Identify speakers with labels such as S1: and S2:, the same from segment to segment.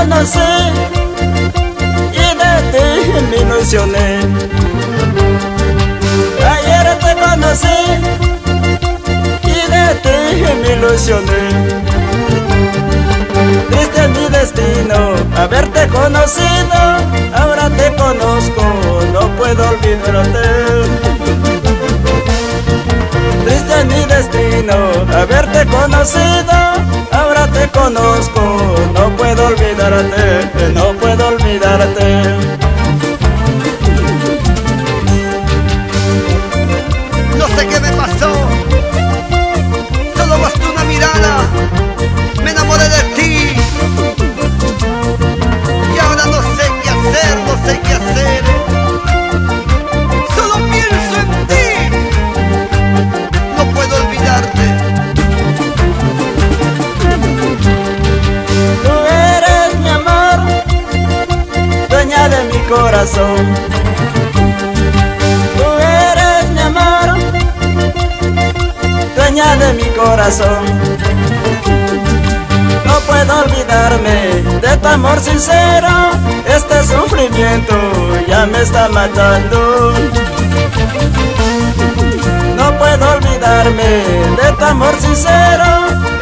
S1: conocí y de ti me ilusioné. Ayer te conocí y de ti me ilusioné. Triste es mi destino haberte conocido, ahora te conozco, no puedo olvidarte. Triste es mi destino haberte conocido, ahora te conozco, no puedo olvidarte, no puedo olvidarte.
S2: No sé qué me pasó, solo bastó una mirada, me enamoré de ti y ahora no sé qué hacer, no sé qué hacer. Solo pienso en ti, no puedo olvidarte.
S1: Tú eres mi amor, dueña de mi corazón. Tú eres mi amor, dueña de mi corazón. No puedo olvidarme de tu amor sincero, este sufrimiento ya me está matando. No puedo olvidarme de tu amor sincero,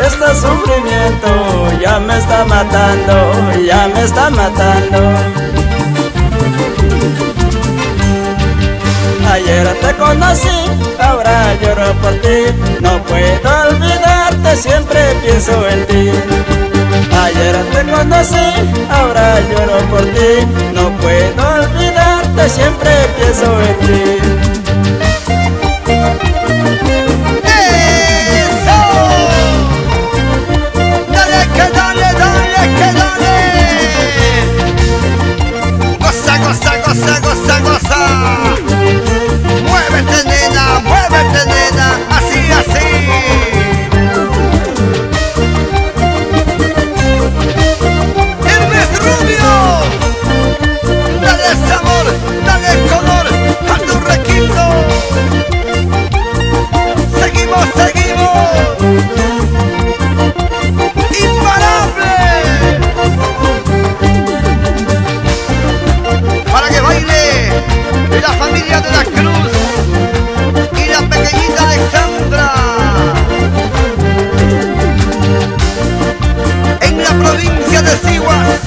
S1: este sufrimiento ya me está matando, ya me está matando. Ayer te conocí, ahora lloro por ti, no puedo olvidarte, siempre pienso en ti. Ayer te conocí, ahora lloro por ti, no puedo olvidarte, siempre pienso en ti.
S2: ¡Eso! ¡Dale que dale, dale que dale! ¡Goza, goza, goza, goza, goza! ¡Muévete nena, así, así! ¡Hermes Rubio! ¡Dale sabor, dale color a tu requinto! ¡Seguimos, seguimos! ¡Imparable! Para que baile la familia de la Cruz y la pequeñita Alexandra en la provincia de Sihuas.